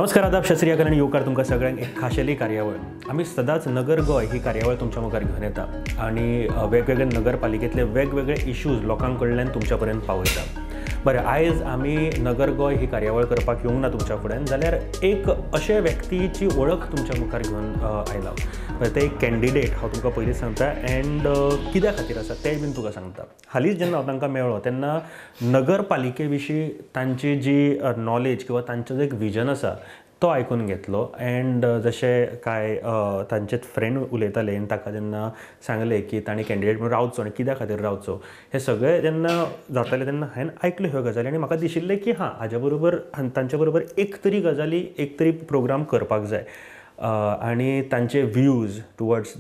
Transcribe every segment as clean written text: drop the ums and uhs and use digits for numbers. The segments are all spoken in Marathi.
नमस्कार, आदाब, सत श्री अकाल आणि येवकार तुमकां सगळ्यांक एक खाशेली कार्यावळ. आमी सदांच नगर गोय ही कार्यावळ तुमच्या मुखार घेवन येता आणि वेगवेगळे नगरपालिकेतले वेगवेगळे इश्यूज लोकां कडल्यान तुमच्या पर्यंत पावयता. बरें, आयज आमी नगर गोय ही कार्यावळ करपाक येवंक ना तुमच्या फुड्यान, जाल्यार एक अशे व्यक्तीची वळख तुमच्या मुखार घेवन आयला. ते एक कॅन्डिडेट हांव तुमकां पयलींच सांगता एंड कित्या खातीर आसा तें बीन तुका सांगता. हालींच जेन्ना हांव तांकां मेळ्ळो तेन्ना नगरपालिके विशीं तांची जी नॉलेज किंवा तांचो जो एक विजन आसा तो आयकून घेतलो. एंड जशें कांय तांचे फ्रेंड उलयताले ताका जेन्ना सांगलें की ताणें कॅन्डिडेट म्हणून रावचो आनी कित्या खातीर रावचो, हें सगळें जेन्ना जातालें तेन्ना हांवें आयकल्यो ह्यो गजाली आनी म्हाका दिशिल्लें की हाच्या बरोबर तांच्या बरोबर एक तरी गजाली एक तरी प्रोग्राम करपाक जाय आनी तांचे व्यूज टुवर्ड्स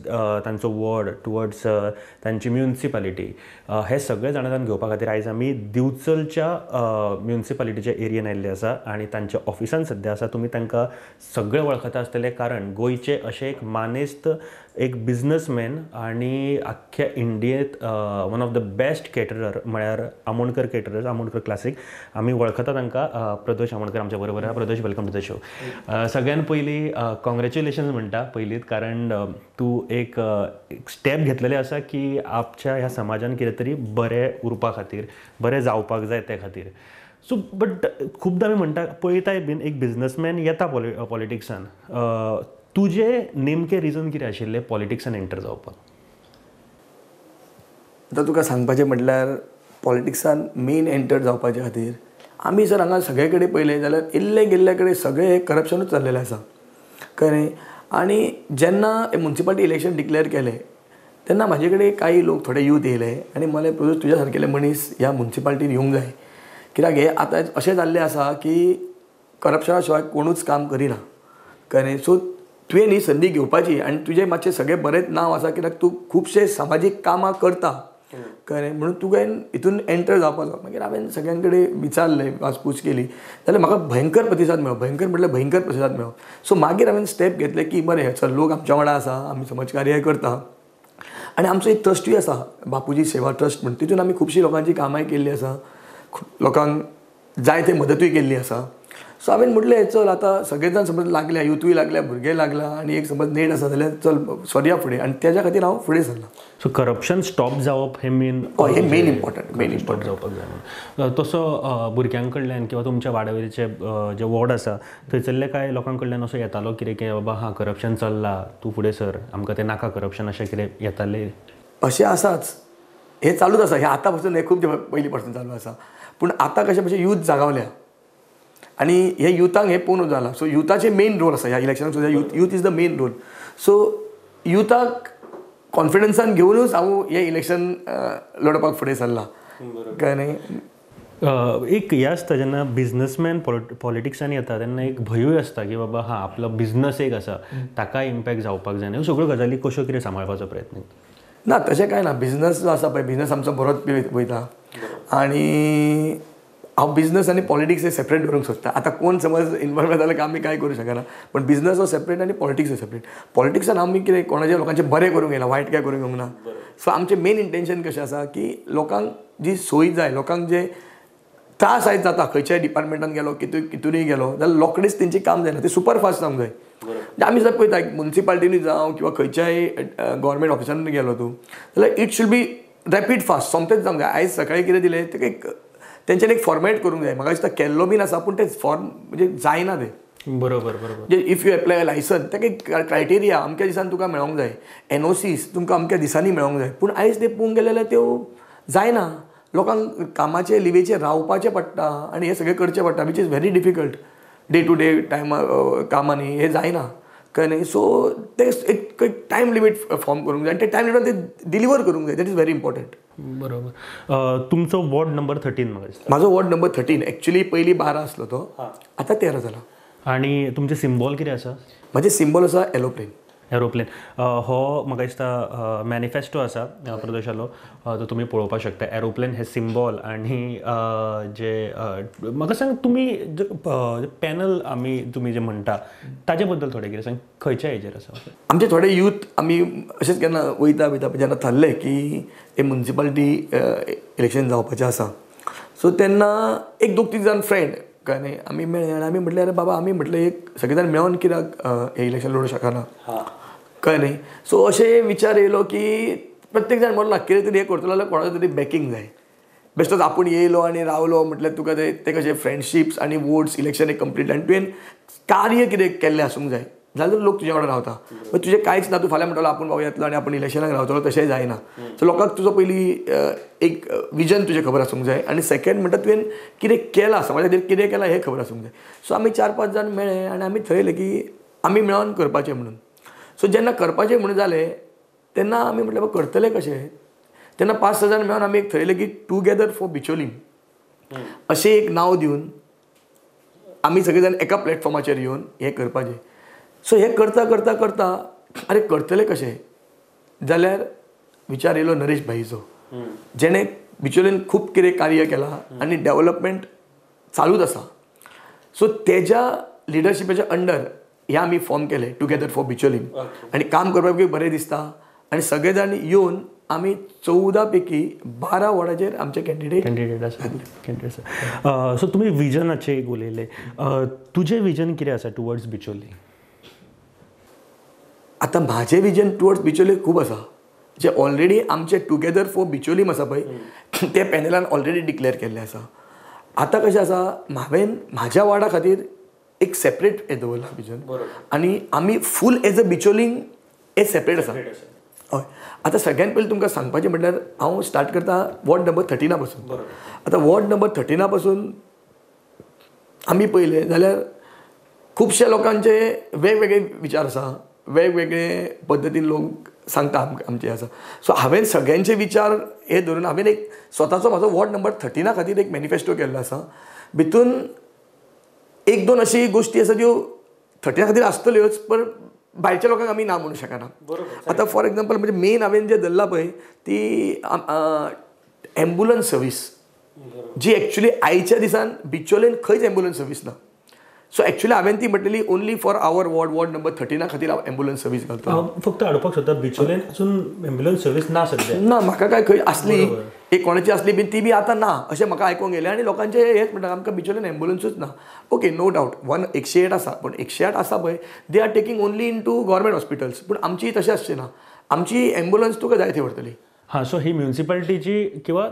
तांचो वॉर्ड टुवर्ड्स तांची म्युनिसिपालिटी हे सगळे जाणां घेवपा खातीर आयज आमी दिवचलच्या म्युनिसिपालिटीच्या एरियेन आयिल्ले आसा आनी तांच्या ऑफिसान सद्या आसा. तुमी तांकां सगळे वळखता आसतले, कारण गोंयचे अशे एक मानेस्त एक बिजनसमॅन आनी आख्ख्या इंडियेंत one of the best caterer म्हळ्यार आमोणकर कॅटरर्स, आमोणकर क्लासीक. आमी वळखता तांकां. प्रदोश आमोणकर आमच्या बरोबर आहा. प्रदोश, वेलकम टू द शो. सगळ्यान पयलीं कॉंग्रेच्युलेशन्स म्हणटा पयलींच, कारण तूं एक स्टेप घेतलेलें आसा की आमच्या ह्या समाजान कितें तरी बरें उरपा खातीर, बरें जावपाक जाय ते खातीर. सो बट खुबदां आमी म्हणटा पळयताय बीन एक बिजनसमॅन येता पॉलिटिक्सान. तुजें नेमकें रिजन कितें आशिल्लें पॉलिटिक्सान एंटर जावपाक? आतां तुका सांगपाचें म्हटल्यार पॉलिटिक्सान मेन एंटर जावपाचे खातीर आमी जर हांगा सगळे कडेन पळयलें जाल्यार इल्ले गेल्ले कडेन सगळें करप्शनूच चल्लेलें आसा, कळ्ळें. आनी जेन्ना म्युनिसिपालिटी इलेक्शन डिक्लेअर केलें तेन्ना म्हाजे कडेन काही लोक थोडे यूथ येयले आनी म्हणलें प्रदोश, तुज्या सारकेले मनीस ह्या म्युनिसिपालिटीन येवंक जाय, कित्याक हे आतां अशें जाल्लें आसा की करप्शना शिवाय कोणूच काम करिना, कळ्ळें. सो तुवें न्ही संदी घेवपाची आनी तुजें मातशें सगळें बरेंच नांव आसा, कित्याक तूं खुबशे सामाजीक कामां करता, कळ्ळें. म्हणून तुवें हितून एंटर जावपाक जाय. मागीर हांवें सगळ्यां कडेन विचारलें, वासपूस केली जाल्यार म्हाका भयंकर प्रतिसाद मेळ्ळो, भयंकर म्हटल्यार भयंकर प्रतिसाद मेळ्ळो. सो मागीर हांवें स्टेप घेतलें की बरें चल, लोक आमच्या वांगडा आसा, आमी समाजकार्य करता आनी आमचो एक ट्रस्टूय आसा, बापूजी सेवा ट्रस्ट म्हणून. तितून आमी खुबशीं लोकांची कामांय केल्लीं आसा, लोकांक जाय ते मदतूय केल्ली आसा. सो हांवें म्हटलें चल आतां सगळे जाण समज लागल्या, युथूय लागल्या, भुरगे लागला आनी एक समज नेट आसा जाल्यार चल सरया फुडें, आनी तेज्या खातीर हांव फुडें सरला. सो करप्शन स्टॉप जावप हें मेन इम्पॉर्टंट जावपाक जाय. तसो भुरग्यां कडल्यान किंवा तुमच्या वाड्यावयचे जे वॉर्ड आसा थंयसरले कांय लोकां कडल्यान असो येतालो कितें की बाबा करप्शन चल्ला, तूं फुडें सर, आमकां तें नाका करप्शन, अशें कितें येतालें? अशें आसाच, हें चालूच आसा. हें आतां पासून हें खूब पयलीं पासून चालू आसा. पूण आतां कशें मातशें यूथ जागावल्या आनी हे युथांक हें पळोवन जाला. सो युथाचें मेन रोल आसा ह्या इलेक्शनाक सुद्दां. Youth is the main role. So युथाक कॉन्फिडन्सान घेवनूच हांव हें इलेक्शन लडोवपाक फुडें सरला, कळ्ळें. एक हें आसता जेन्ना बिजनसमॅन पॉलिटिक्सान येता तेन्ना एक भंयूय आसता की बाबा आपलो बिजनस एक आसा, ताका इम्पॅक्ट जावपाक जायना. ह्यो सगळ्यो गजाली कश्यो कितें सांबाळपाचो प्रयत्न? ना, तशें कांय ना. बिजनस जो आसा पळय, बिजनस आमचो बरोच वयता आनी हांव बिजनस आनी पॉलिटिक्स हे सेपरेट करूंक सोदता. आतां कोण समज इन्वॉल्व जाल्यार आमी कांय करूं शकना, पण बिजनस हो सेपरेट आनी पॉलिटिक्स हो सेपरेट. पॉलिटिक्सान आमी कितें कोणाच्या लोकांचें बरें करूंक येयला, वायट काय करूंक येवंक ना. सो आमचें मेन इंटेंशन कशें आसा की लोकांक जी सोय जाय, लोकांक जे त्रास आयज जाता, खंयच्याय डिपार्टमेंटान गेलो, कितूनय गेलो जाल्यार रोखडेंच तेंचें काम जायना, तें सुपर फास्ट जावंक जाय. आमी जर पळयता म्युनिसिपालिटीनी जावं किंवा खंयच्याय गव्हर्मेंट ऑफिसान गेलो तूं जाल्यार it should be rapid fast, सोमतेच जावंक जाय. आयज सकाळीं कितें दिलें तेका एक तेंच्यानी एक फॉर्मेट करूंक जाय. म्हाका दिसता केल्लो बीन आसा, पूण तें फॉर्म म्हणजे जायना तें. बरोबर. म्हणजे इफ यू एप्लाय लायसन तेका एक क्रायटेरिया अमक्या दिसान तुका मेळोंक जाय, एनओसीस तुमकां अमक्या दिसांनी मेळोंक जाय. पूण आयज ते पळोवंक गेले जाल्यार त्यो जायना. लोकांक कामाचे लिवेचेर रावपाचें पडटा आनी हे सगळें करचें पडटा, which is very difficult. Day to day कामांनी हे जायना, कळ्ळें. सो ते एक टायम लिमीट फॉर्म करूंक जाय आनी ते टायम लिमीटान ते डिलिव्हर करूंक जाय. That is very important. बरोबर. तुमचो वॉर्ड नंबर 13 म्हाका दिसता? म्हाजो वॉर्ड नंबर 13. एक्चुअली पयलीं 12 आसलो तो, आतां 13 जाला. आनी तुमचें सिम्बॉल कितें आसा? म्हाजें सिम्बॉल आसा एरोप्लेन. हो म्हाका दिसता मॅनिफेस्टो आसा प्रदोशालो, तो तुमी पळोवपाक शकता. एरोप्लेन हे सिम्बॉल आनी जे म्हाका सांग, तुमी पॅनल तुमी जे म्हणटा ताजे बद्दल थोडें कितें सांग, खंयच्या हेजेर आसा? आमचे थोडे यूथ आमी अशेंच केन्ना वयता जेन्ना थारलें की हे म्युनिसिपालिटी इलेक्शन जावपाचें आसा, सो तेन्ना एक 2-3 जाण फ्रेंड कळ्ळें न्ही आमी मेळ्ळे आनी आमी म्हटलें अरे बाबा आमी म्हटलें एक सगळे जाण मेळोन कित्याक हें इलेक्शन लडूं शकना कळ्ळें न्ही सो अशें विचार येयलो की प्रत्येक जाण म्हणलो कितें तरी हें करतलो जाल्यार कोणाचो तरी बॅकींग जाय बेश्टोच आपूण येयलो आनी रावलो म्हटल्यार तुका ते कशें फ्रेंडशिप्स आनी वोट्स इलेक्शन एक कंप्लीट आनी तुवें कार्य कितें केल्लें आसूंक जाय जाल्यार लोक तुजे वांगडा रावता बट तुजें कांयच ना तूं फाल्यां म्हणटलो आपूण बाबा येतलो आनी आपूण इलेक्शनाक रावतलो तशेंय जायना सो लोकांक तुजो पयलीं एक विजन तुजें खबर आसूंक जाय आनी सेकंड म्हणटा तुवें कितें केलां समाजा खातीर कितें केलां हें खबर आसूंक जाय सो आमी 4-5 जाण मेळ्ळे आनी आमी थरयलें की आमी मेळोन करपाचें म्हणून सो जेन्ना करपाचें म्हणून जालें तेन्ना आमी म्हटलें बाबा करतले कशें तेन्ना 5-6 जाण मेळोन आमी एक थरयलें की टुगेदर फॉर बिचोलीम अशें एक नांव दिवन आमी सगळे जाण एका प्लॅटफॉर्माचेर येवन हें करपाचें सो हें करता करता करता अरे करतले कशें जाल्यार विचार येयलो नरेश भाईचो जेणे बिचोलीन खूब कितें कार्य केलां आनी डेव्हलपमेंट चालूच आसा सो तेज्या लिडरशिपाच्या अंडर हें आमी फॉर्म केलें टुगेदर फॉर बिचोलीम आनी काम करपाक बरें दिसता आनी सगळे जाण येवन आमी 14 पैकी 12 वॉर्डाचेर आमचे कॅन्डिडेट आसा सो तुमी विजनाचे एक उलयले तुजें विजन कितें आसा टुवर्ड्स बिचोली आतां म्हाजें विजन टुवर्ड्स बिचोली खूब आसा जे ऑलरेडी आमचे टुगेदर फॉर बिचोलीम आसा पळय ते पॅनलान ऑलरेडी डिक्लेअर केल्लें आसा आतां कशें आसा हांवें म्हाज्या वार्डा खातीर एक सेपरेट हें दवरलां विजन आनी आमी फूल एज अ बिचोलींग हें सेपरेट आसा हय आतां सगळ्यात पयलीं तुमकां सांगपाचें म्हटल्यार हांव स्टार्ट करता वॉर्ड नंबर 13 पासून आतां वॉर्ड नंबर 13 पासून आमी पळयलें जाल्यार खुबशे लोकांचे वेगवेगळे विचार आसा वेगवेगळे पद्दतीन लोक सांगता आमचे आसा सो हांवें सगळ्यांचे विचार हे धरून हांवें एक स्वताचो म्हाजो वॉर्ड नंबर 13 खातीर एक मॅनिफेस्टो केल्लो आसा भितून 1-2 अशी गोश्टी आसा ज्यो 13 खातीर आसतल्योच पण भायरच्या लोकांक आमी ना म्हणूं शकना आतां फॉर एग्जाम्पल म्हणजे मेन हांवें जे धरला पळय ती एम्बुलन्स सर्वीस जी एक्चुली आयच्या दिसान बिचोलेन खंयच एम्बुलन्स सर्वीस ना सो एक्चुली हांवें ती म्हटलेली only for our ward number 13 खातीर हांव एम्बुलन्स सर्वीस घालता फक्त हाडपाक सोदता बिचोलेन अजून एम्बुलन्स सर्वीस ना सद्या ना म्हाका काय खंय आसली एक कोणाची आसली बीन ती बी आतां ना अशें म्हाका आयकूंक येयलें आनी लोकांचे हेच म्हणटा आमकां बिचोलेन एम्बुलन्सूच ना ओके नो डावट 108 आसा पण 108 आसा पळय they are taking only in to government hospitals पूण आमची तशें आसचें ना आमची एम्बुलन्स तुका जाय थंय व्हरतली हां सो ही म्युन्सिपालिटीची किंवा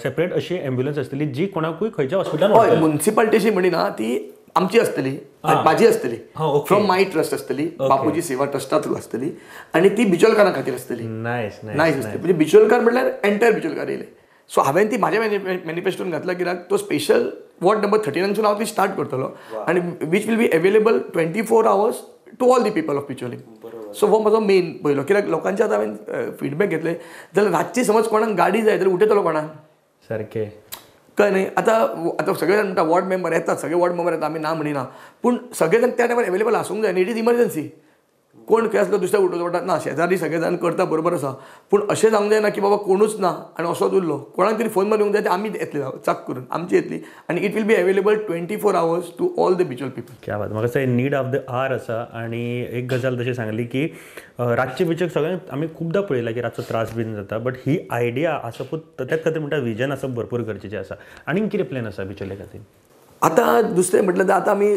सेपरेट अशी एम्बुलन्स आसतली जी कोणाकूय खंयच्या हॉस्पिटलान हय म्युन्सिपालिटीची म्हणिना ती आमची आसतली म्हाजी आसतली फ्रॉम माय ट्रस्ट आसतली बापूजी सेवा ट्रस्टा थ्रू आसतली आनी ती बिचोलकारां खातीर आसतली नायस आसतली म्हणजे बिचोलकार म्हटल्यार एंटायर बिचोलकार येयले सो हांवें ती म्हाज्या मॅनिफेस्टोन घातला कित्याक तो स्पेशल वॉर्ड नंबर 13 हांव ती स्टार्ट करतलो आनी which will be available 24 hours to all the people of Bicholi so हो म्हजो मेन पयलो कित्याक लोकांचे आतां हांवें फीडबॅक घेतले जाल्यार रातची समज कोणाक गाडी जाय जाल्यार उठयतलो कोणाक सारकें कळ्ळें न्ही आतां सगळे जाण म्हणटा वॉर्ड मेंबर येतात सगळे वॉर्ड मेंबर येतात आमी ना म्हणिना पूण सगळे जाण त्या टायमार अवेलेबल आसूंक जाय न्ही इट इज इमर्जन्सी कोण खंय आसलो दुसऱ्या उठोवचो पडटा ना शेजारी सगळे जाण करता बरोबर आसा पूण अशें जावंक जायना की बाबा कोणूच ना आनी असोच उरलो कोणाक तरी फोन मारून जाय ते आमी येतले चाक करून आमची येतली आनी it will be available 24 hours to all the Bichol people क्या बात म्हाका दिसता नीड ऑफ द आर आसा आनी एक गजाल तशी सांगली की रातचे बिचक सगळ्यांक आमी खुबदां पळयला की रातचो त्रास बीन जाता बट ही आयडिया आसा पूण त्याच खातीर म्हणटा विजन आसप भरपूर गरजेचें आसा आनीक कितें प्लॅन आसा बिचोले खातीर आतां दुसरें म्हटलें तर आतां आमी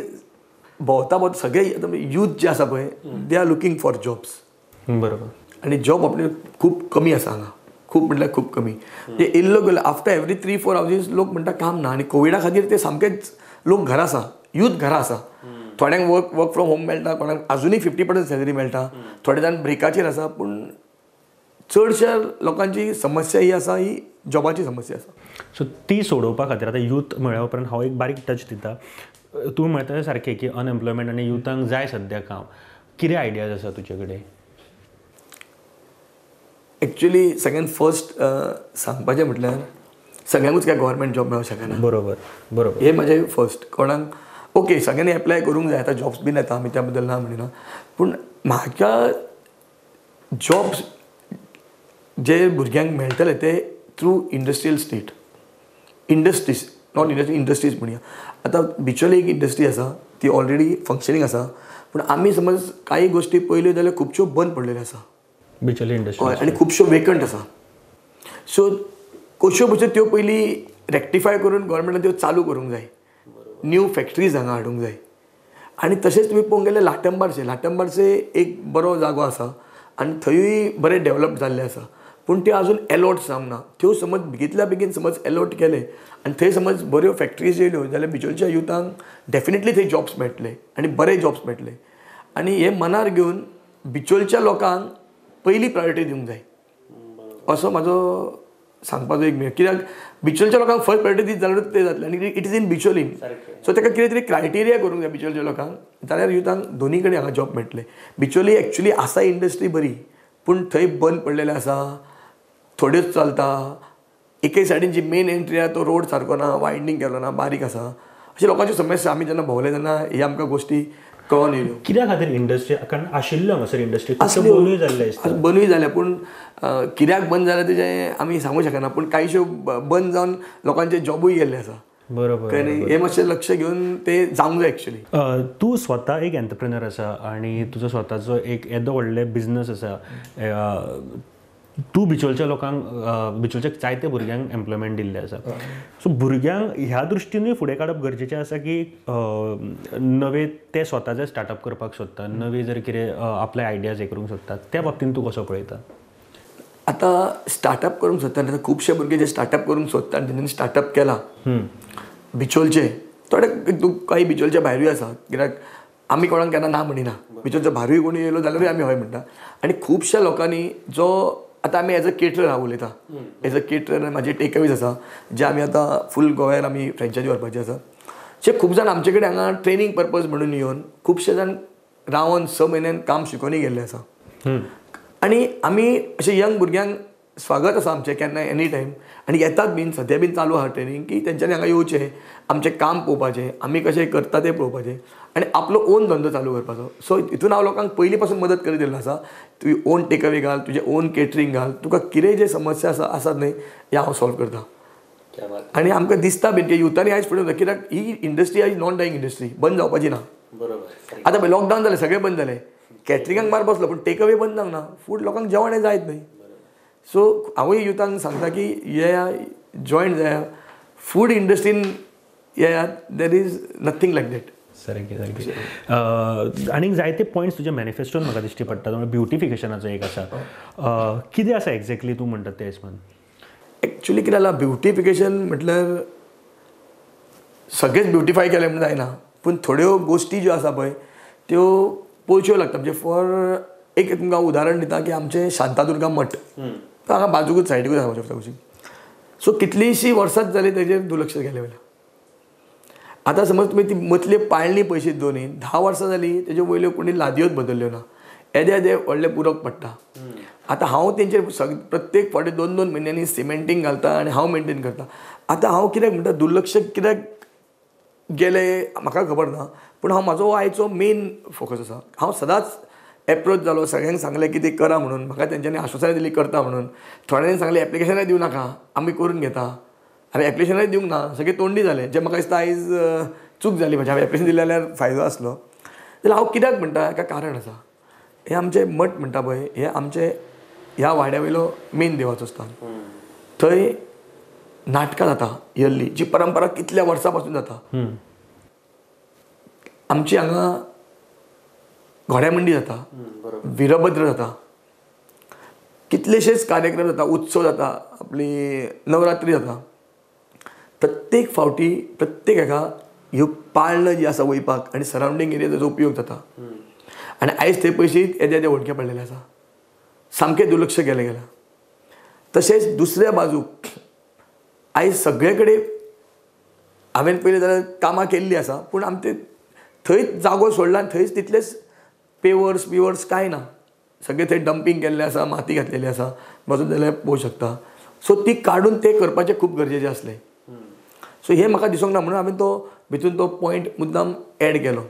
भोंवता सगळे यूथ जे आसा पळय they R looking for jobs बरोबर आनी जॉब आपले खूब कमी आसा हांगा खूब म्हटल्यार खूब कमी ते इल्लो गेलो आफ्टर एवरी 3-4 hours लोक म्हणटा काम ना आनी कोविडा खातीर ते सामकेच लोक घरा आसा यूथ घरा आसा थोड्यांक वर्क फ्रॉम होम मेळटा कोणाक अजुनूय 50% सॅलरी मेळटा थोडे जाण ब्रेकाचेर आसा पूण चडशा लोकांची समस्या ही आसा ही जॉबाची समस्या आसा सो ती सोडोवपा खातीर आतां यूथ म्हळ्या उपरांत हांव एक बारीक टच दिता तूं म्हणटा सारकें की अनएम्प्लॉयमेंट आनी युथांक जाय सद्या काम कितें आयडियाज आसा तुजे कडेन एक्चुली सगळ्यान फर्स्ट सांगपाचें म्हटल्यार सगळ्यांकूच काय गव्हर्मेंट जॉब मेळूंक शकना बरोबर हे म्हाजें फर्स्ट कोणाक ओके सगळ्यांनी एप्लाय करूंक जाय आतां जॉब्स बीन येता आमी त्या बद्दल ना म्हणिना पूण म्हाका जॉब्स जे भुरग्यांक मेळटले ते through industrial state industries not industries म्हणया आतां बिचोली एक इंडस्ट्री आसा ती ऑलरेडी फंक्शनींग आसा पूण आमी समज काही गोश्टी पयल्यो जाल्यार खुबश्यो बंद पडलेल्यो आसा बिचोली इंडस्ट्री हय आनी खुबश्यो वेकंट आसा सो कश्यो त्यो पयलीं रेक्टिफाय करून गव्हर्मेंटान त्यो चालू करूंक जाय न्यू फॅक्टरीज हांगा हाडूंक जाय. आनी तशेंच तुमी पळोवंक गेल्यार लाटंबारचे एक बरो जागो आसा आनी थंयूय बरें डेवलप जाल्लें आसा, पूण त्यो आजून अलॉट जावंक ना. त्यो समज बेगींतल्या बेगीन समज अलॉट केले आनी थंय समज बऱ्यो फॅक्टरीज येयल्यो जाल्यार बिचोलच्या युथांक डेफिनेटली थंय जॉब्स मेळटले आनी बरे जॉब्स मेळटले. आनी हे मनार घेवन बिचोलच्या लोकांक पयली प्रायोरिटी दिवंक जाय असो म्हाजो सांगपाचो एक कित्याक बिचोलच्या लोकांक फर्स्ट प्रायोरिटी दीत जाल्यारूच ते जातलें आनी it is in Bicholim. So ताका कितें तरी क्रायटेरिया करूंक जाय बिचोलच्या लोकांक, जाल्यार युथांक दोनी कडेन हांगा जॉब मेळटले. बिचोली एक्चुली आसा इंडस्ट्री बरी, पूण थंय बंद पडलेले आसा, थोड्योच चलता. एके सायडीन जी मेन एंट्री आसा तो रोड सारको ना, वायंडींग केलो ना, बारीक आसा. अशी लोकांची समस्या आमी जेन्ना भोंवले तेन्ना हे आमकां गोश्टी कळोन येयल्यो. कित्या खातीर इंडस्ट्री, कारण आशिल्ल्यो हांगासर इंडस्ट्री बंदूय जाल्ले बंदूय जाल्या, पूण कित्याक बंद जाल्या तेजें आमी सांगूं शकना, पूण कांयश्यो बंद जावन लोकांचे जॉबूय गेल्ले आसा. बरोबर. हे मातशें लक्ष घेवन ते जावंक जाय एक्चुली. तूं स्वता एक एंटरप्रेनर आसा आनी तुजो स्वताचो एक येदो व्हडले बिझनस आसा. तूं बिचोलच्या लोकांक, बिचोलच्या जायते भुरग्यांक एम्प्लॉयमेंट दिल्लें आसा. सो भुरग्यांक ह्या दृश्टीनूय फुडें काडप गरजेचें आसा की नवे ते स्वता जे स्टार्टअप करपाक सोदता, नवी जर कितें आपले आयडियाज हे करूंक सोदतात, त्या बाबतींत तूं कसो पळयता? आतां स्टार्टअप करूंक सोदता आतां खुबशे भुरगे जे स्टार्टअप करूंक सोदता आनी जेन्ना स्टार्टअप केला बिचोलचे, थोडे काही बिचोलच्या भायरूय आसा, कित्याक आमी कोणाक केन्ना ना म्हणिना. बिचोलच्या भायरूय कोणी येयलो जाल्यारूय आमी हय म्हणटा. आनी खुबश्या लोकांनी जो आतां आमी एज अ केटरर हांव उलयता, एज अ केटरर म्हाजे टेकअवेज आसा जे आमी आतां फूल गोंयान आमी फ्रँचायजी व्हरपाचे आसा. जे खूब जाण आमचे कडेन हांगा ट्रेनींग पर्पज म्हणून येवन खुबशे जाण रावन 6 म्हयन्यान काम शिकोवनूय गेल्ले आसा. आनी आमी अशे यंग भुरग्यांक स्वागत आसा आमचें केन्नाय एनी टायम, आनी येतात बीन, सद्या बीन चालू आहा ट्रेनींग, की तेंच्यांनी हांगा येवचें, आमचें काम पळोवपाचें, आमी कशें करता तें पळोवपाचें आनी आपलो ओन धंदो चालू करपाचो. सो हितून हांव लोकांक पयलीं पासून मदत करीत येयल्लो आसा. तुवें ओन टेकअवे घाल, तुजें ओन केटरिंग घाल, तुका कितें जे समस्या आसात न्हय हे हांव सॉल्व करता. आनी आमकां दिसता बीन की युथांनी आयज फुडें वचूं, कित्याक ही इंडस्ट्री आयज नॉन डायिंग इंडस्ट्री, बंद जावपाची ना. आतां पळय लॉकडावन जालें, सगळें बंद जालें, कॅटरिंगाक मार बसलो, पूण टेकअवे बंद जावंक ना. फूड लोकांक जेवण हें जायत न्हय. सो हांवूय युथांक सांगता की येया, जॉयन जाया फूड इंडस्ट्रीन, येया, there is nothing like that. सारकें. आनीक जायते पॉयंट्स तुज्या मॅनिफेस्टोन म्हाका दिश्टी पडटा. ब्युटिफिकेशनाचो एक आसा. कितें आसा एक्झॅक्टली तूं म्हणटा तें हिसपान? एक्चुली कितें जालां, ब्युटिफिकेशन म्हटल्यार सगळेंच ब्युटिफाय केलें म्हणून जायना, पूण थोड्यो गोश्टी ज्यो आसा पळय त्यो पळोवच्यो लागता. म्हणजे फॉर एक तुमकां उदाहरण दिता की आमचें शांतादुर्गा मठ तो हांगा बाजूकूच सायडीकूच आसा म्हज्या कशी. सो कितलींशीं वर्सांच जालीं तेजेर दुर्लक्ष केलें वयलें. आतां समज तुमी ती मतली पाळणी पयशे दोनी 10 वर्सां जालीं तेज्यो वयल्यो कोणी लादयोच बदल्ल्यो ना. येदे व्हडले पुरक पडटा. आतां हांव तेंचेर प्रत्येक फावटी 2-2 म्हयन्यांनी सिमेंटींग घालता आनी हांव मेंटेन करता. आतां हांव कित्याक म्हणटा दुर्लक्ष कित्याक गेलें म्हाका खबर ना, पूण हांव म्हाजो आयचो मेन फोकस आसा. हांव सदांच एप्रोच जालो, सगळ्यांक सांगलें की तें करा म्हणून, म्हाका तेंच्यांनी आश्वासनां दिलीं करता म्हणून. थोड्यांनी सांगलें एप्लिकेशनाय दिवं नाका, आमी करून घेता. हांवें एप्लिकेशनाय दिवंक ना, सगळें तोंडी जालें, जें म्हाका दिसता आयज चूक जाली म्हाजी. हांवें एप्लिकेशन दिलें जाल्यार फायदो आसलो. जाल्यार हांव कित्याक म्हणटा, हेका कारण आसा. हे आमचे मठ म्हणटा पळय, हे आमचे ह्या वाड्या वयलो मेन देवाचो स्थान. थंय नाटकां जाता इयर्ली, जी परंपरा कितल्या वर्सां पासून जाता. आमची हांगा घोड्यामंडी जाता, वीरभद्र जाता, कितलेशेच कार्यक्रम जाता, उत्सव जाता, आपली नवरात्री जाता. प्रत्येक फावटी प्रत्येक हाका ह्यो पाळणं जी आसा वयपाक आनी सरावंडींग एरियाचो उपयोग जाता. आनी आयज ते पयशे येदे वळखे पडलेले आसा. सामकें दुर्लक्ष केलें गेलां. तशेंच दुसऱ्या बाजूक आयज सगळे कडेन हांवें पयलीं जाल्यार कामां केल्लीं आसा, पूण आमचे थंयच जागो सोडला आनी थंयच तितलेच पेवर्स कांय ना. सगळें थंय डंपींग केल्लें आसा, माती घातलेली आसा, वचून जाल्यार पळोवंक शकता. सो ती काडून तें करपाचें खूब गरजेचें आसलें. सो हें म्हाका दिसूंक ना म्हणून हांवें तो भितून तो पॉयंट मुद्दाम एड केलो.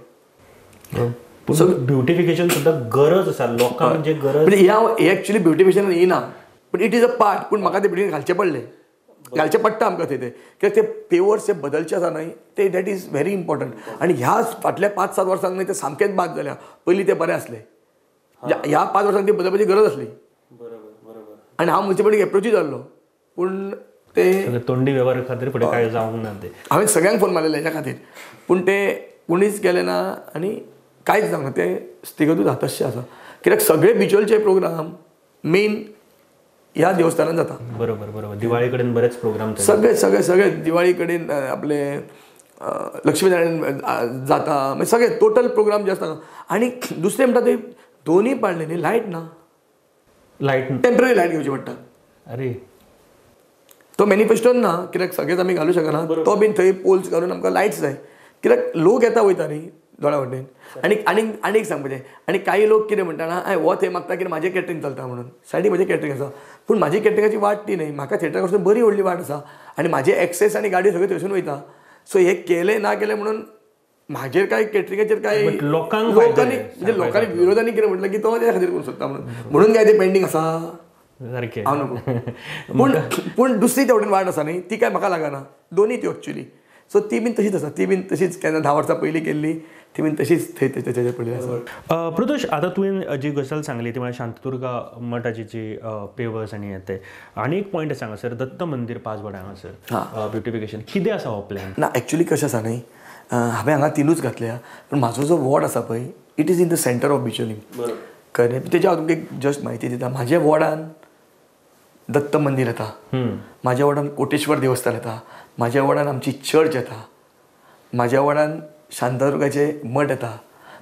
सो ब्युटिफिकेशन सुद्दां गरज आसा लोकांक, म्हणजे गरज म्हणजे हे एक्चुली ब्युटिफिकेशन येयना, पूण इट इज अ पार्ट. पूण म्हाका ते भितर घालचें पडलें, घालचें पडटा आमकां थंय. कित्याक ते पेवर्स जे बदलचे आसा न्हय ते दॅट इज व्हेरी इम्पॉर्टंट. आनी ह्या फाटल्या 5-7 वर्सांक न्हय ते सामकेंच बाद जाल्या. पयलीं ते बरें आसलें. ह्या 5 वर्सांक ती बदलपाची गरज आसली. आनी हांव म्युनिसिपालिटीक एप्रोचूय जाल्लो, पूण ते तोंडी व्यवहार खातीर फुडें काय जावंक ना ते. हांवें सगळ्यांक फोन मारलेले हेच्या खातीर, पूण ते कोणीच गेले ना आनी कांयच जावंक ना, ते स्थिगतूच आहा तशें आसा. कित्याक सगळे बिच्युअलचे प्रोग्राम मेन ह्या देवस्थानान जाता. बरोबर. दिवाळी कडेन बरेच प्रोग्राम सगळे दिवाळी कडेन आपले लक्ष्मीनारायण जाता, मागीर सगळे टोटल प्रोग्राम जे आसता. आनी दुसरें म्हणटा ते दोनूय पाळणे न्ही, लायट ना, लायट टेम्पररी लायट घेवची पडटा. अरे तो मॅनिफेस्टोन ना, कित्याक सगळेच आमी घालूं शकना, तो बीन थंय पोल्स घालून आमकां लायट्स जाय. कित्याक लोक येता वयता न्ही दोळा वटेन. आनी एक सांगपाचें, आनी काही लोक कितें म्हणटा ना, हो थंय मागता कितें म्हाजें कॅटरिंग चलता म्हणून, सायडीक म्हजें कॅटरिंग आसा. पूण म्हाजी कॅटरिंगाची वाट ती न्ही, म्हाका थिएटरा कडसून बरी व्हडली वाट आसा आनी म्हाजे एक्सेस आनी गाडी सगळे थंयसून वयता. सो हे केलें ना केलें म्हणून म्हाजेर काय कॅटरिंगाचेर काय लोकांनी विरोधांनी कितें म्हटलं की तो त्या खातीर करूंक सोदता म्हणून काय ते पेंडींग आसा सारकें. हांव नको. पूण दुसरी तेवटेन वाट आसा न्ही, ती काय म्हाका लागना, दोनी त्यो एक्चुली. सो ती बीन तशीच आसा, ती बीन तशीच केन्ना 10 वर्सां पयलीं केल्ली, ती बीन तशीच थंय तेजे पडलेली आसा. प्रदोष, आता तुवें जी गजाल सांगली ती म्हळ्यार शांतदुर्गा मठाची जी पेवर्स आनी येते, आनी एक पॉयंट आसा हांगासर, दत्त मंदिर 5 वडा हांगासर ब्युटिफिकेशन, कितें आसा हो प्लॅन? ना एक्चुली कशें आसा न्ही, हांवें हांगा 3ूच घातल्या, पूण म्हाजो जो वॉर्ड आसा पळय, it is in the centre of Bicholim. कळ्ळें? तेजें हांव तुमकां एक जस्ट म्हायती दिता. म्हाज्या वॉर्डान दत्त मंदिर येता, म्हाज्या वॉर्डान कोटेश्वर देवस्थान येता, म्हाज्या वॉर्डान आमची चर्च येता, म्हाज्या वॉर्डान शांतादुर्गाचे मठ येता,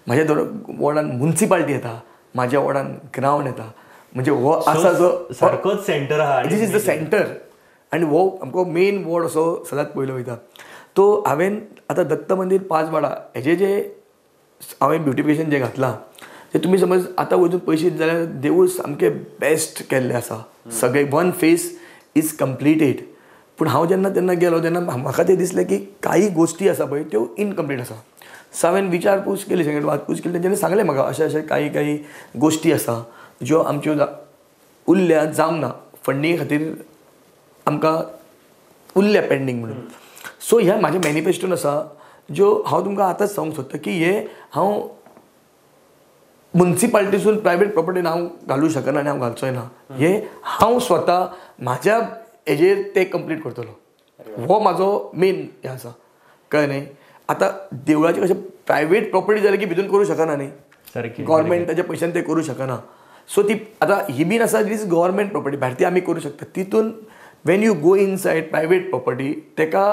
म्हाज्या वॉर्डान म्युनिसिपालिटी येता, म्हाज्या वॉर्डान ग्रावंड येता. म्हणजे हो आसा जो सारकोच सेंटर आहा, दीस इज द सेंटर. आनी हो आमकां मेन वॉर्ड असो सदांच पयलो वयता. तो हांवें आतां दत्त मंदिर 5 वाडा हेजे जे हांवें ब्युटिफिकेशन जें घातलां, ते तुमी समज आतां वचून पळयशीत जाल्यार देवूळ सामकें बेस्ट केल्लें आसा. सगळें 1 फेस इज कंप्लिटेड. पूण हांव जेन्ना गेलो तेन्ना म्हाका तें दिसलें की काही गोश्टी आसा पळय त्यो इनकम्प्लीट आसा. सो हांवें विचारपूस केली, सगळें वादपूस केली. तेंच्यांनी सांगलें म्हाका अशें काही गोश्टी आसा ज्यो आमच्यो उरल्या जावंक ना, फंडिंगे खातीर आमकां उरल्या पेंडींग म्हणून. सो ह्या म्हाज्या मॅनिफेस्टोन आसा ज्यो हांव तुमकां आतांच सांगूंक सोदता की हे हांव म्युनिसिपालिटीसून प्रायवेट प्रॉपर्टीन हांव घालूं शकना आनी हांव घालचोय ना. हे हांव स्वता म्हाज्या हेजेर ते कंप्लीट करतलो. हो म्हाजो मेन हें आसा. कळ्ळें न्ही? आतां देवळाचें कशें प्रायवेट प्रॉपर्टी जाल्यार की भितून करूं शकना न्ही, गव्हर्मेंटाच्या पयशान ते करूं शकना. सो ती आतां ही बीन आसा दीस गव्हर्मेंट प्रॉपर्टी, भायर ती आमी करूं शकता. तितून Wien you go inside private property तेका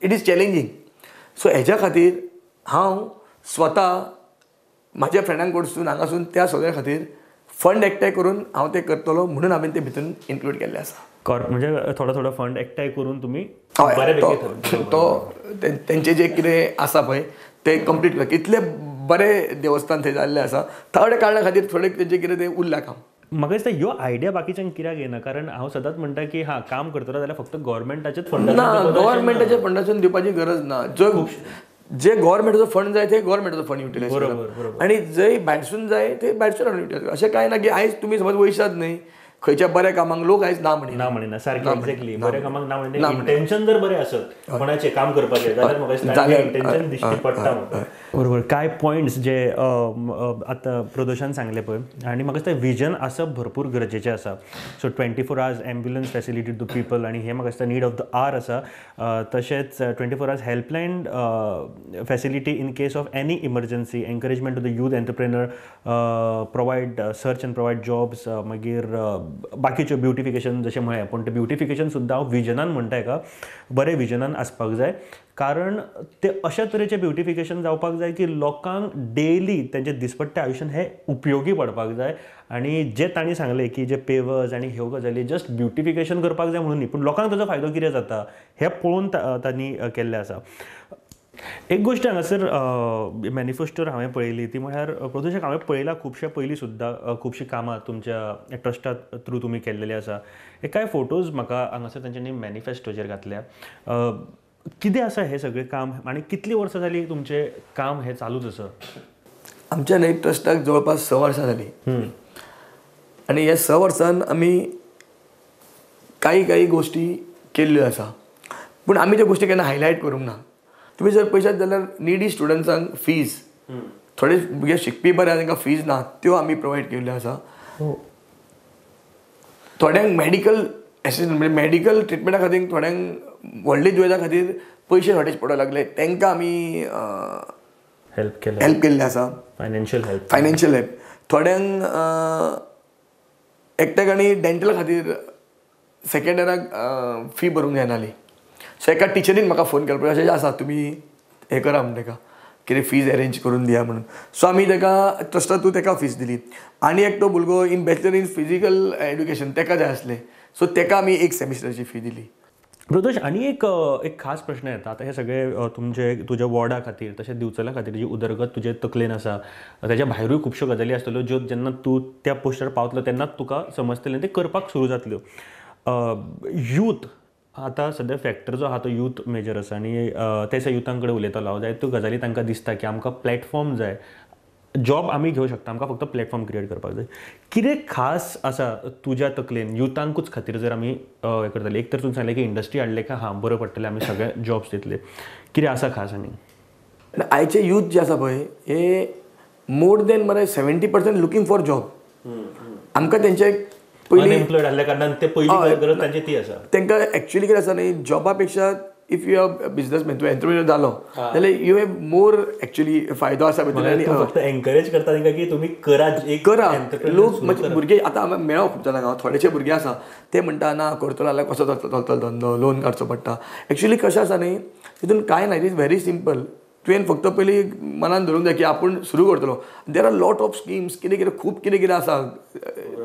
इट इज चॅलेंजींग. सो हेज्या खातीर हांव स्वता म्हाज्या फ्रेंडांक कडसून हांगासून त्या सगळ्या खातीर फंड एकठांय करून हांव ते करतलो म्हणून हांवें ते भितून इन्क्लूड केल्लें आसा. म्हणजे थोडो फंड एकठांय करून तुमी तो तेंचे जे कितें आसा पळय ते कंप्लीट करता. इतले बरे देवस्थान थंय जाल्ले आसा, थोडे कारणा खातीर थोडे तेंचे कितें तें उरल्या काम. म्हाका दिसता ह्यो आयडिया बाकीच्यांक कित्याक येना, कारण हांव सदांच म्हणटा की काम करतलो जाल्यार फक्त गव्हर्मेंटाचेच फंड ना, गव्हर्मेंटाच्या फंडासून दिवपाची गरज ना. जे गव्हर्मेंटाचो फंड जाय ते गव्हर्मेंटाचो फंड युटिलायज करप आनी जंय भायरसून जाय ते भायरसून युटिलायज करप. अशें कांय ना की आयज तुमी समज वयशात न्ही खंयच्या बऱ्या कामांक लोक आयज ना म्हणिना. सारकें एक्झॅक्टली, बऱ्या कामाक ना म्हणटा. इंटेन्शन जर बरें आसत कोणाचें काम करपाचें जाल्यार म्हाका दिसता इंटेन्शन दिश्टी पडटा. बरोबर. कांय पॉयंट्स जे आतां प्रदोशान सांगले पळय, आनी म्हाका दिसता विजन आसप भरपूर गरजेचें आसा. So 24 hours ambulance facility to people, आनी हें म्हाका दिसता नीड ऑफ द आर आसा. तशेंच 24 hours helpline facility in case of any emergency, encouragement to the youth entrepreneur, provide search and provide jobs, मागीर बाकीच्यो ब्युटिफिकेशन जशें म्हळें. पूण तें ब्युटिफिकेशन सुद्दां हांव विजनान म्हणटा हेका, बरें विजनान आसपाक जाय. कारण ते अशा तरेचें ब्युटिफिकेशन जावपाक जाय की लोकांक डेली तेंचे दिसपट्ट्या आयुश्यान हें उपयोगी पडपाक जाय. आनी जे तांणी सांगलें की जे पेवर्स आनी ह्यो गजाली जस्ट ब्युटिफिकेशन करपाक जाय म्हणून न्ही, पूण लोकांक ताजो फायदो कितें जाता हें पळोवन तांणी केल्लें आसा. एक गोश्ट हांगासर मॅनिफेस्टोर हांवें पळयली ती म्हळ्यार प्रदूषक हांवें पळयलां खुबश्या पयलीं सुद्दां खुबशीं कामां तुमच्या ट्रस्टा थ्रू तुमी केल्लेली आसा. हे कांय फोटोज म्हाका हांगासर तांच्यांनी मॅनिफेस्टोचेर घातल्या. कितें आसा हें सगळें काम आनी कितलीं वर्सां जालीं तुमचें काम हें चालूच आसा? आमच्या न्ही ट्रस्टाक जवळपास 6 वर्सां जालीं. आनी ह्या 6 वर्सान आमी काही गोश्टी केल्ल्यो आसा, पूण आमी त्यो गोश्टी केन्ना हायलायट करूंक ना. तुमी जर पळयशात जाल्यार निडी स्टुडंट्सांक फीज, थोडे भुरगे शिकपी बरे तांकां फीज ना त्यो आमी प्रोवायड केल्ल्यो आसा. थोड्यांक मेडिकल एसिस्टंट म्हणजे मेडिकल ट्रिटमेंटा खातीर थोड्यांक व्हडली दुयेंसा खातीर पयशे शॉर्टेज पडूंक लागले, तांकां आमी हेल्प केल्ले आसा. फायनान्शियल हेल्प थोड्यांक एकट्याक डेंटल खातीर सेकंड इयराक फी भरूंक जायनाली. सो एका टिचरीन म्हाका फोन केलो, अशें आसा तुमी हें करा म्हणून ताका कितें फीज अरेंज करून दिया म्हणून. सो आमी ताका ट्रस्टा थ्रू ताका फीज दिली. आनी एक तो भुरगो in bachelor in physical education ताका जाय आसलें, सो ताका आमी एक सेमिस्टरची फी दिली. प्रदोष, आणि एक खास प्रश्न येता. आता हे सगळे तुझ्या वॉर्डा खातीर तशेंच दिवचला खातीर जी उदरगत तुजे तकलेन आसा, तेज्या भायरूय खुबश्यो गजाली आसतल्यो ज्यो जेन्ना तूं त्या पोस्टार पावतलो तेन्नाच तुका समजतलें ते करपाक सुरू जातल्यो. यूथ आतां सद्या फॅक्टर जो आहा तो यूथ मेजर आसा आनी त्या युथां कडेन उलयतलो हांव. जायत्यो गजाली तांकां दिसता की आमकां प्लॅटफॉर्म जाय, जॉब आमी घेवं शकता, आमकां फक्त प्लॅटफॉर्म क्रिएट करपाक जाय. कितें खास आसा तुज्या तकलेन युथांकूच खातीर जर आमी हें करतले? एक तर तुवें सांगलें की इंडस्ट्री हाडले काय हां बरं पडटलें, आमी सगळे जॉब्स दितले. कितें आसा खास? आनी आयचे यूथ जे आसा पळय हे मोर देन मरे 70% लुकींग फॉर जॉब. आमकां तेंचे पयलीं अनएम्प्लॉयड आसल्या कारणान ते पयली गरज तांची ती आसा. तांकां एक्चुअली कितें आसा न्ही, जॉबा पेक्षा इफ यू आर बिझनेसमॅन, तूं एंटरप्रिन्युअर जालो जाल्यार यू हॅव मोर एक्चुअली फायदो आसा भितर. आनी फक्त एनकरेज करता तांकां की तुमी करा. लोक म्हणजे भुरगे आतां हांवें मेळ्ळो खूब जाणांक, हांव थोडेशे भुरगे आसा ते म्हणटा ना करतलो जाल्यार कसो चलतलो धंदो, लोन काडचो पडटा. एक्चुअली कशें आसा न्ही, तितून कांय ना, इट इज व्हेरी सिंपल. तुवें फक्त पयली मनान धरूंक जाय की आपूण सुरू करतलो. There are lot of schemes, कितें खूब कितें आसा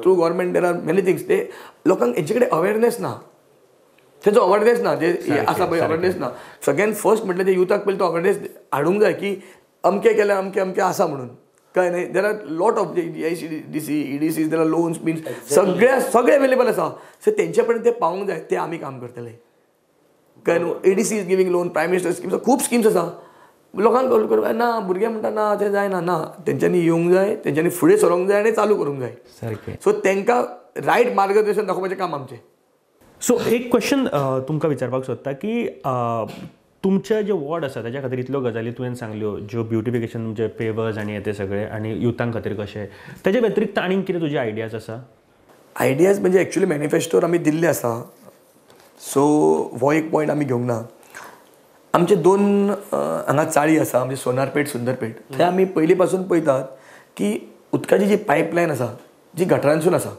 through government. There are many things. ते लोकांक हेंचे कडेन अवेरनेस ना, तेजो अवेरनेस ना, जे आसा पळय अवेरनेस ना. सगळ्यान फर्स्ट म्हटल्यार ते युथाक पयलीं तो अवेरनेस हाडूंक जाय की अमकें केल्यार अमकें आसा म्हणून. कळ्ळें न्ही? There are lot of ICDC, EDCs, there are loans beans सगळे अवेलेबल आसा. सो तेंचे पर्यंत ते पावूंक जाय, ते आमी काम करतले. कळ्ळें न्हू? EDC is giving loan, prime minister schemes, खूब स्किम्स आसा. लोकांक ना, भुरगे म्हणटा ना तें जायना. ना, तेंच्यांनी येवंक जाय, तेंच्यांनी फुडें सरोंक जाय आनी चालू करूंक जाय. सारकें. सो तांकां रायट मार्गदर्शन दाखोवपाचें काम आमचें. सो एक क्वेश्चन तुमकां विचारपाक सोदता की तुमचे जे वॉर्ड आसा तेज्या खातीर इतल्यो गजाली तुवें सांगल्यो, ज्यो ब्युटिफिकेशन म्हणजे पेवर्स आनी ते सगळे, आनी युथां खातीर कशें, तेजे व्यतिरिक्त आनीक कितें तुजे आयडियाज आसा? आयडियाज म्हणजे एक्चुअली मॅनिफेस्टोर आमी दिल्ले आसा. सो हो एक पॉयंट आमी घेवंक ना. आमचे 2 हांगा चाळी आसा, म्हणजे सोनारपेट, सुंदरपेट. थंय आमी पयलीं पासून पळयतात की उदकाची जी पायपलायन आसा जी गटरांसून आसा,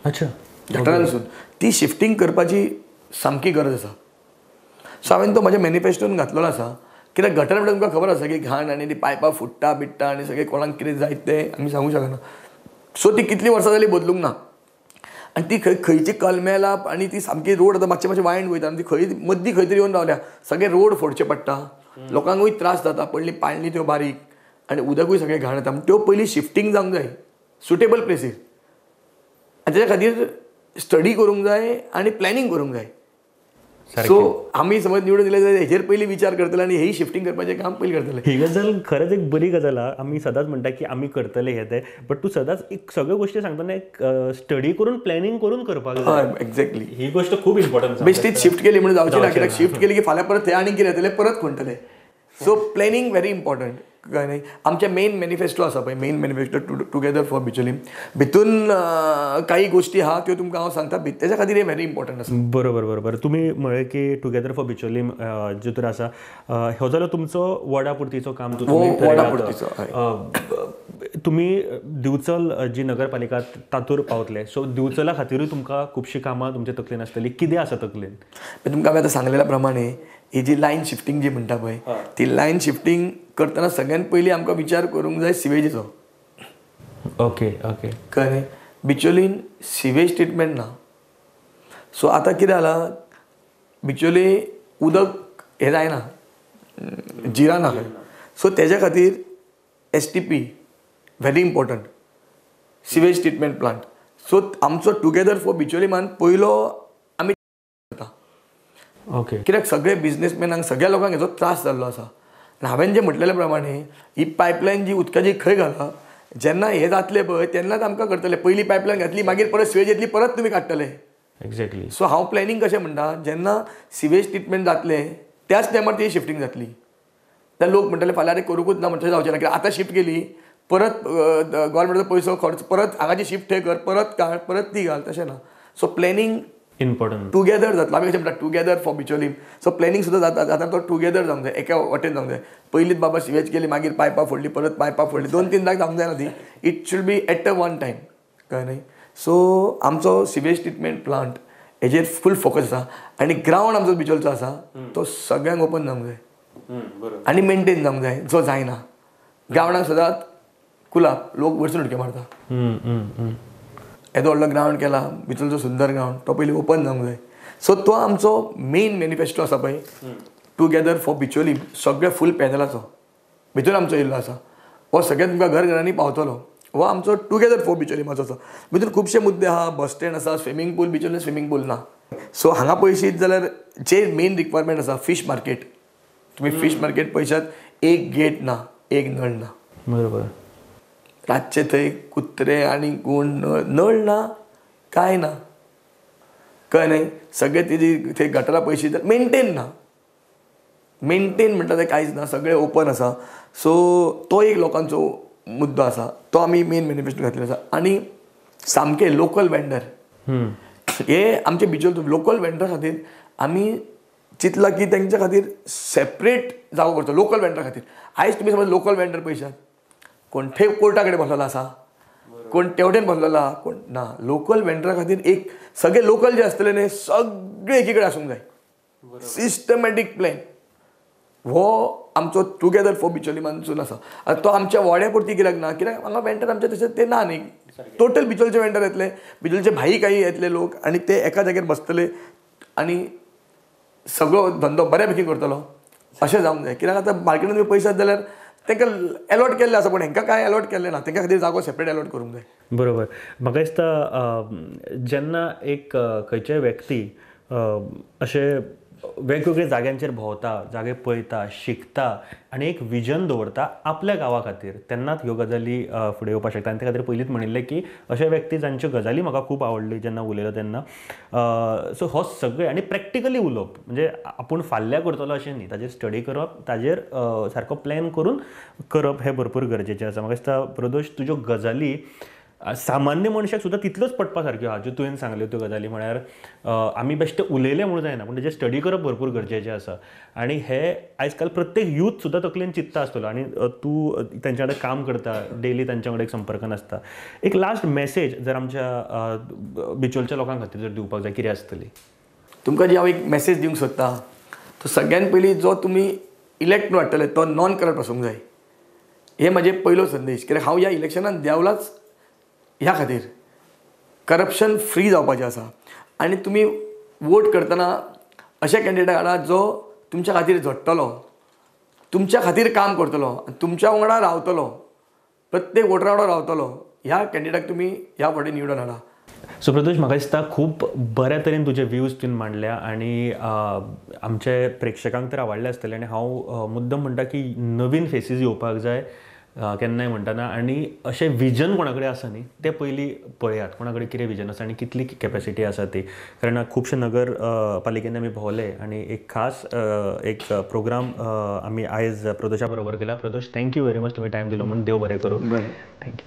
अच्छा, गटरांसून ती शिफ्टिंग करपाची सामकी गरज आसा. सो हांवें तो म्हाज्या मॅनिफेस्टोन घातलेलो आसा. कित्याक गटर म्हणटा तुमकां खबर आसा की घाण आनी ती पायपां फुट्टा बिट्टा आनी सगळें कोणाक कितें जायत तें आमी सांगूंक शकना. सो ती कितलीं वर्सां जालीं बदलूंक ना. आनी ती खंयची कलमेला आनी ती सामकी रोड आतां मातशें वायंड वयता आनी ती मदीं खंय तरी येवन रावल्या. सगळे रोड फोडचे पडटा, लोकांकूय त्रास जाता. पडली पाळणी त्यो बारीक आनी उदकूय सगळें घाण येता. त्यो पयलीं शिफ्टिंग जावंक जाय सुटेबल प्लेसीर. आनी तेच्या खातीर स्टडी करूंक जाय आनी प्लॅनिंग करूंक जाय. सो आमी समज निवडून दिले जाल्यार हेजेर पयलीं विचार करतले आनी हेय शिफ्टिंग करपाचें काम पयलीं करतले. ही गजाल खरेंच एक बरी गजाल आहा. आमी सदांच म्हणटा की आमी करतले हे ते, बट तूं सदांच एक सगळ्यो गोश्टी सांगतना एक स्टडी करून प्लॅनिंग करून करपाक जाय. एक्झॅक्टली, ही गोष्ट खूब इम्पॉर्टंट. बेश्टीच शिफ्ट केली म्हणून जावची ना, कित्याक शिफ्ट केली की फाल्यां परत थंय आनी कितें जातलें परत खणटले. So planning very important. कळ्ळें न्ही? आमचे मेन मॅनिफेस्टो आसा पळय, main manifesto together for Bicholim, भितून काही गोश्टी आहा त्यो तुमकां हांव सांगता. तेच्या खातीर हे व्हेरी इम्पॉर्टंट आसा. बरोबर. तुमी म्हळें की टुगेदर फॉर बिचोलीम जितून आसा, हो जालो तुमचो वॉर्डा पुर्तीचो काम. तुमी दिवचल जी नगरपालिका तातूंत पावतले. सो दिवचला खातीरूय तुमकां खुबशीं कामां तुमच्या तकलेन आसतलीं. कितें आसा तकलेन? तुमकां हांवें आतां सांगलेल्या प्रमाणे ही जी लायन शिफ्टिंग जी म्हणटा पळय, ती लायन शिफ्टिंग करतना सगळ्यात पयलीं आमकां विचार करूंक जाय सिवेजीचो. ओके. कळ्ळें? बिचोलीन सिवेज ट्रिटमेंट ना. सो आतां कितें जालां, बिचोली उदक हें जायना, जिराना खंय. सो तेज्या खातीर STP very important, sewage treatment plant. So आमचो टुगेदर फॉर बिचोलीमान पयलो आमी करता. ओके. कित्याक सगळे बिझनेसमॅनांक सगळ्या लोकांक हेचो त्रास जाल्लो आसा. आनी हांवें जें म्हटलेल्या प्रमाणे ही पायपलायन जी उदकाची खंय घाला, जेन्ना हें जातलें पळय तेन्नाच आमकां करतले. पयलीं पायपलायन घातली, मागीर परत सिवेज येतली, परत तुमी काडटले. एक्झॅक्टली. सो हांव प्लॅनिंग कशें म्हणटा, जेन्ना सिवेज ट्रिटमेंट जातलें त्याच टायमार ती शिफ्टिंग जातली. तर लोक म्हणटले फाल्यां करूंकूच ना म्हणटलें जावचें ना, कित्याक आतां शिफ्ट केली परत गव्हर्मेंटाचो पयसो खर्च, परत हांगाची शिफ्ट थंय कर, परत काड, परत ती घाल, तशें ना. So planning important. टुगेदर जातलो. आमी कशें म्हणटा together for Bicholim. So planning सुद्दां जाता जाता तो टुगेदर जावंक जाय, एका वटेन जावंक जाय. पयलींच बाबा सिवेज केली, मागीर पायपां फोडली, परत पायपां फोडली, 2-3 जावंक जायना ती. It should B at a one time, कळ्ळें न्ही. सो आमचो सिवेज ट्रिटमेंट प्लांट हेजेर फूल फोकस आसा. आनी ग्रावंड आमचो बिचोलचो आसा तो सगळ्यांक ओपन जावंक जाय आनी मेंटेन जावंक जाय, जो जायना. ग्रावंडाक सदांच कुलाप, लोक वयरसून उडके मारता. येदो व्हडलो ग्रावंड केला, बिचोलचो सुंदर ग्रावंड, तो पयलीं ओपन जावंक जाय. सो तो आमचो मेन मॅनिफेस्टो आसा पळय, टुगेदर फॉर बिचोलीम, सगळे फूल पॅनलाचो भितर आमचो येयल्लो आसा. हो सगळे तुमकां घरघरांनी पावतलो. हो आमचो टुगेदर फॉर बिचोलीमाचो आसा. भितर खुबशे मुद्दे आहा. बस स्टँड आसा, स्विमींग पूल, बिचोलीन स्विमींग पूल ना. सो हांगा पयशीत जाल्यार जे मेन रिक्वायरमेंट आसा, फीश मार्केट. तुमी फीश मार्केट पळयशात, एक गेट ना, एक नळ ना. बरोबर. रातचे थंय कुत्रे आनी गूण, नळ ना, कांय ना, कळ्ळें न्ही. सगळे तेजी थंय गटरां पळयशीत जाल्यार मेंटेन ना. मेंटेन म्हणटा तें कांयच ना, सगळें ओपन आसा. सो तो एक लोकांचो मुद्दो आसा, तो आमी मेन मॅनिफेस्टो घातलेलो आसा. आनी सामके लोकल वेंडर, हे आमचे बिचोल लोकल वेंडर खातीर आमी चिंतलां की तेंच्या खातीर सेपरेट जागो करचो लोकल वेंडर खातीर. आयज तुमी समज लोकल वेंडर पळयशात, कोण थंय कोर्टा कडेन बसलेलो आसा, कोण तेवटेन बसलेलो आहा, कोण ना. लोकल वेंडरा खातीर एक सगळे लोकल जे आसतले न्ही, सगळे एकी कडेन आसूंक जाय. सिस्टमॅटीक प्लॅन हो आमचो टुगेदर फॉर बिचोलीमानसून आसा. आतां तो आमच्या वाड्या पुरती कित्याक ना, कित्याक हांगा वेंडर आमचे तशें ते ना न्ही. टोटल बिचोलचे वेंडर येतले, बिचोलचे भाई काही येतले लोक, आनी ते एका जाग्यार बसतले आनी सगळो धंदो बऱ्यापैकी करतलो, अशें जावंक जाय. कित्याक आतां मार्केटान तुमी पळयशात जाल्यार तांकां अलॉट केल्ले आसा, पूण हांकां कांय अलॉट केल्ले ना. तांच्या खातीर जागो सेपरेट अलॉट करूंक जाय. बरोबर. म्हाका दिसता जेन्ना एक खंयचेय व्यक्ती अशे वेगवेगळ्या जाग्यांचेर भोंवता, जागे पळयता, शिकता आनी एक विजन दवरता आपल्या गांवा खातीर, तेन्नाच ह्यो गजाली फुडें येवपाक शकता. आनी ते खातीर पयलींच म्हणिल्लें की अशे व्यक्ती जांच्यो गजाली म्हाका खूब आवडली जेन्ना उलयलो तेन्ना. सो हो सगळे आनी प्रॅक्टिकली उलोवप, म्हणजे आपूण फाल्यां करतलो अशें न्ही, ताजेर स्टडी करप, ताजेर सारको प्लॅन करून करप हें भरपूर गरजेचें आसा. म्हाका दिसता प्रदोश, तुज्यो गजाली सामान्य मनशाक सुद्दां तितल्योच पडपा सारक्यो आहा ज्यो तुवें सांगल्यो त्यो गजाली. म्हळ्यार आमी बेश्टे उलयले म्हणून जायना, पूण तेजेर स्टडी करप भरपूर गरजेचें आसा. आनी हे आयज काल प्रत्येक यूथ सुद्दां तकलेन चिंतता आसतलो, आनी तूं तेंच्या कडेन काम करता, डेली तांच्या कडेन एक संपर्कान आसता. एक लास्ट मॅसेज जर आमच्या बिचोलच्या लोकां खातीर जर दिवपाक जाय, कितें आसतली? तुमकां जी हांव एक मॅसेज दिवंक सोदतां, तो सगळ्यान पयलीं जो तुमी इलेक्ट वाडटले तो नॉन करप्ट आसूंक जाय. हे म्हाजे पयलो संदेश. कित्याक हांव ह्या इलेक्शनान देवलाच ह्या खातीर करप्शन फ्री जावपाचें आसा. आनी तुमी वोट करतना अशे कॅन्डिडेट हाडा जो तुमच्या खातीर झडटलो, तुमच्या खातीर काम करतलो, तुमच्या वांगडा रावतलो, प्रत्येक वोटरा वांगडा रावतलो. ह्या कॅन्डिडेटाक तुमी ह्या फावटी निवडून हाडा. सो प्रदोश, म्हाका दिसता खूब बऱ्या तरेन तुजे व्यूज तुवें मांडल्या आनी आमचे प्रेक्षकांक तर आवडले आसतले. आनी हांव मुद्दम म्हणटा की नवीन फेसीस येवपाक जाय केन्नाय म्हणटाना, आनी अशें विजन कोणा कडेन आसा न्ही तें पयलीं पळयात, कोणा कडेन कितें विजन आसा आनी कितली कॅपेसिटी आसा ती. कारण खुबशे नगर पालिकेन आमी भोंवले आनी एक खास एक प्रोग्राम आमी आयज प्रदोशा बरोबर केला. प्रदोश, थँक्यू व्हेरी मच, तुवें टायम दिलो म्हणून. देव बरें करूं. बरें. थँक्यू.